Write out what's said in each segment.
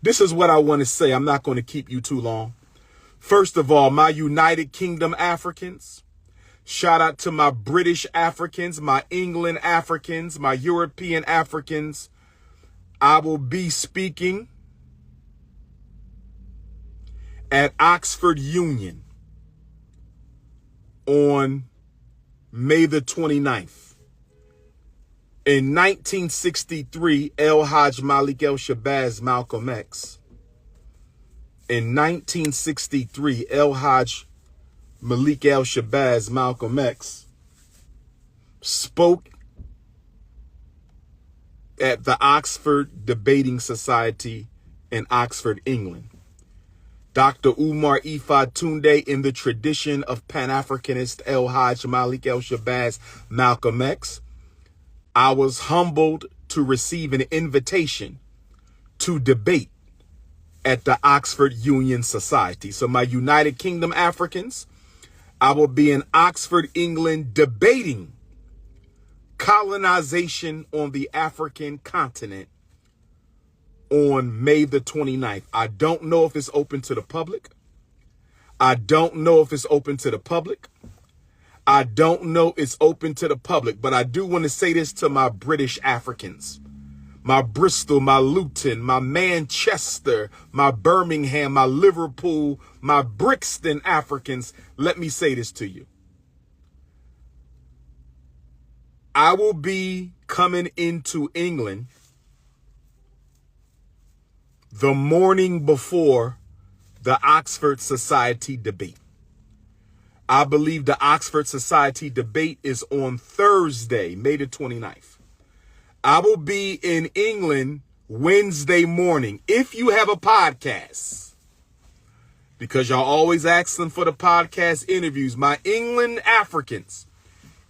This is what I want to say. I'm not going to keep you too long. First of all, my United Kingdom Africans, shout out to my British Africans, my England Africans, my European Africans. I will be speaking at Oxford Union on May the 29th. In 1963, El Hajj Malik El Shabazz Malcolm X. In 1963, El Hajj Malik El Shabazz Malcolm X spoke at the Oxford Debating Society in Oxford, England. Dr. Umar Tunde, in the tradition of Pan-Africanist El Hajj Malik El Shabazz Malcolm X, I was humbled to receive an invitation to debate at the Oxford Union Society. So my United Kingdom Africans, I will be in Oxford, England, debating colonization on the African continent on May the 29th. I don't know if it's open to the public. I don't know if it's open to the public. I don't know it's open to the public, but I do want to say this to my British Africans, my Bristol, my Luton, my Manchester, my Birmingham, my Liverpool, my Brixton Africans. Let me say this to you. I will be coming into England the morning before the Oxford Society debate. I believe the Oxford Society debate is on Thursday, May the 29th. I will be in England Wednesday morning. If you have a podcast, because y'all always asking for the podcast interviews, my England Africans,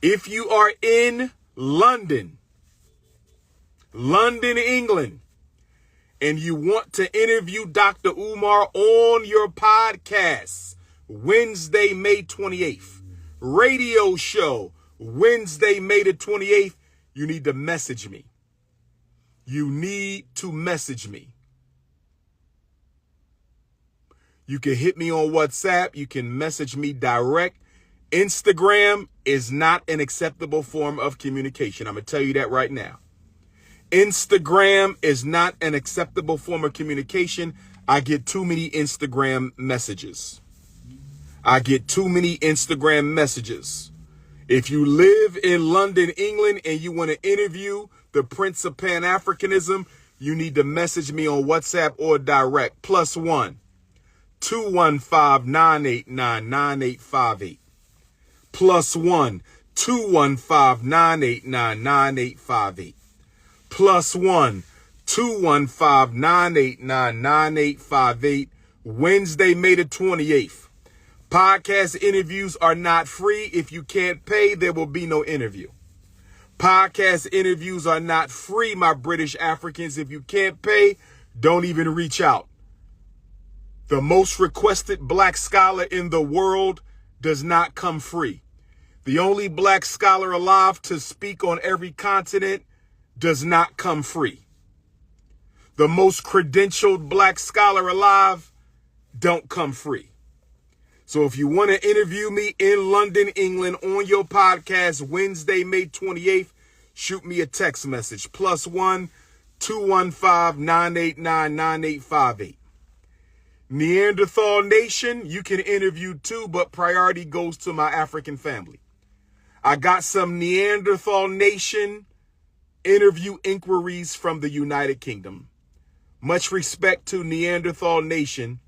if you are in London, England, and you want to interview Dr. Umar on your podcast, Wednesday, May 28th, radio show, Wednesday, May the 28th, you need to message me. You need to message me. You can hit me on WhatsApp. You can message me direct. Instagram is not an acceptable form of communication. I'm going to tell you that right now. Instagram is not an acceptable form of communication. I get too many Instagram messages. If you live in London, England, and you want to interview the Prince of Pan-Africanism, you need to message me on WhatsApp or direct. +1 215 989 9858. +1 215 989 9858. +1 215 989 9858. Wednesday, May the 28th. Podcast interviews are not free. If you can't pay, there will be no interview. Podcast interviews are not free, my British Africans. If you can't pay, don't even reach out. The most requested black scholar in the world does not come free. The only black scholar alive to speak on every continent does not come free. The most credentialed black scholar alive don't come free. So if you want to interview me in London, England on your podcast, Wednesday, May 28th, shoot me a text message. +1 215 989 9858. Neanderthal Nation, you can interview too, but priority goes to my African family. I got some Neanderthal Nation interview inquiries from the United Kingdom. Much respect to Neanderthal Nation,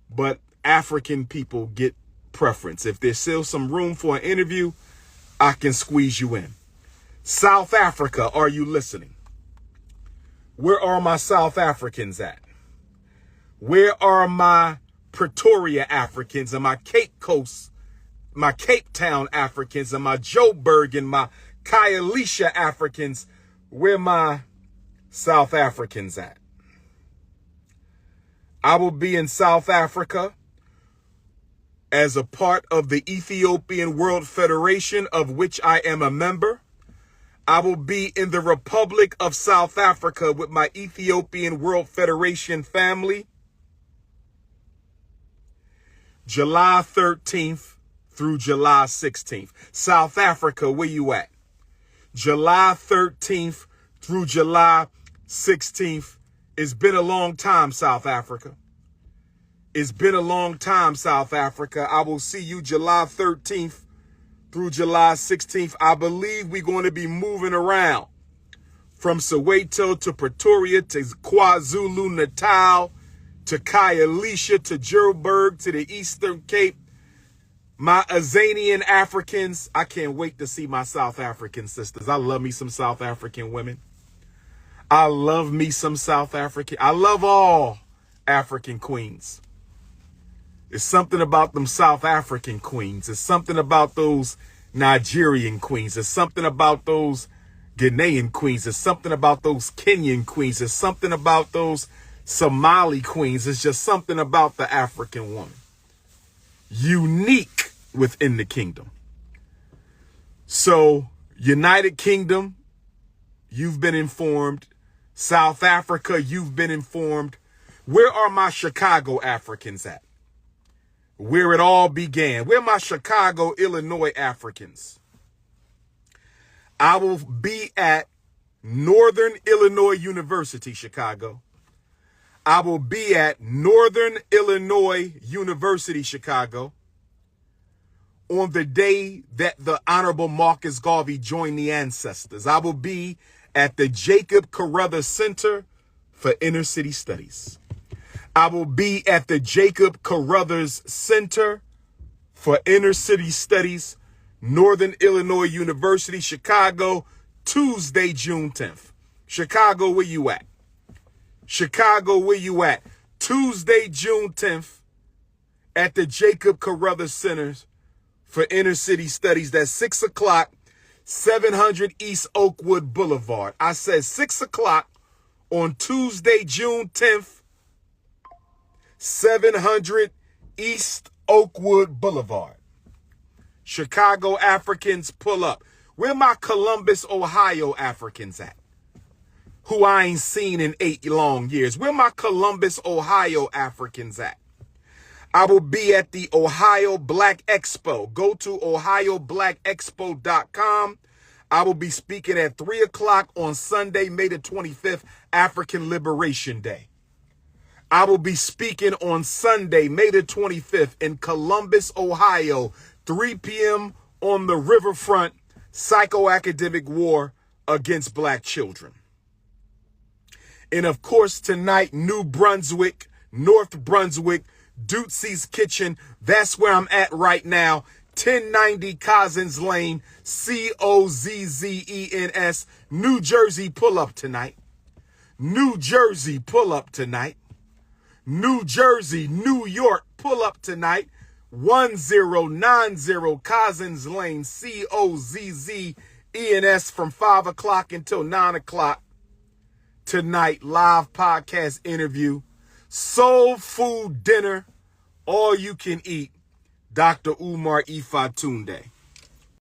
but African people get preference. If there's still some room for an interview, I can squeeze you in. South Africa, are you listening? Where are my South Africans at? Where are my Pretoria Africans and my Cape Coast, my Cape Town Africans and my Joburg and my Khayelitsha Africans? Where my South Africans at? I will be in South Africa as a part of the Ethiopian World Federation, of which I am a member. I will be in the Republic of South Africa with my Ethiopian World Federation family, July 13th through July 16th. South Africa, where you at? July 13th through July 16th. It's been a long time, South Africa. It's been a long time, South Africa. I will see you July 13th through July 16th. I believe we're going to be moving around from Soweto to Pretoria to KwaZulu-Natal to Khayelitsha to Joburg to the Eastern Cape. My Azanian Africans, I can't wait to see my South African sisters. I love me some South African women. I love me some South African. I love all African queens. It's something about them South African queens. It's something about those Nigerian queens. It's something about those Ghanaian queens. It's something about those Kenyan queens. It's something about those Somali queens. It's just something about the African woman. Unique within the kingdom. So, United Kingdom, you've been informed. South Africa, you've been informed. Where are my Chicago Africans at? Where it all began. Where are my Chicago, Illinois Africans? I will be at Northern Illinois University, Chicago. I will be at Northern Illinois University, Chicago, on the day that the Honorable Marcus Garvey joined the ancestors. I will be at the Jacob Carruthers Center for Inner City Studies. I will be at the Jacob Carruthers Center for Inner City Studies, Northern Illinois University, Chicago, Tuesday, June 10th. Chicago, where you at? Chicago, where you at? Tuesday, June 10th at the Jacob Carruthers Center for Inner City Studies. That's 6 o'clock, 700 East Oakwood Boulevard. I said 6 o'clock on Tuesday, June 10th, 700 East Oakwood Boulevard. Chicago Africans, pull up. Where my Columbus, Ohio Africans at? Who I ain't seen in 8 long years. Where my Columbus, Ohio Africans at? I will be at the Ohio Black Expo. Go to ohioblackexpo.com. I will be speaking at 3 o'clock on Sunday, May the 25th, African Liberation Day. I will be speaking on Sunday, May the 25th in Columbus, Ohio, 3 p.m. on the riverfront, psychoacademic war against black children. And of course, tonight, New Brunswick, North Brunswick, Dootsy's Kitchen. That's where I'm at right now. 1090 Cozzens Lane, Cozzens, New Jersey, pull up tonight. New Jersey, pull up tonight. New Jersey, New York, pull up tonight. 1090 Cozzens Lane, Cozzens, from 5 o'clock until 9 o'clock. Tonight, live podcast interview, soul food dinner, all you can eat. Dr. Umar Johnson.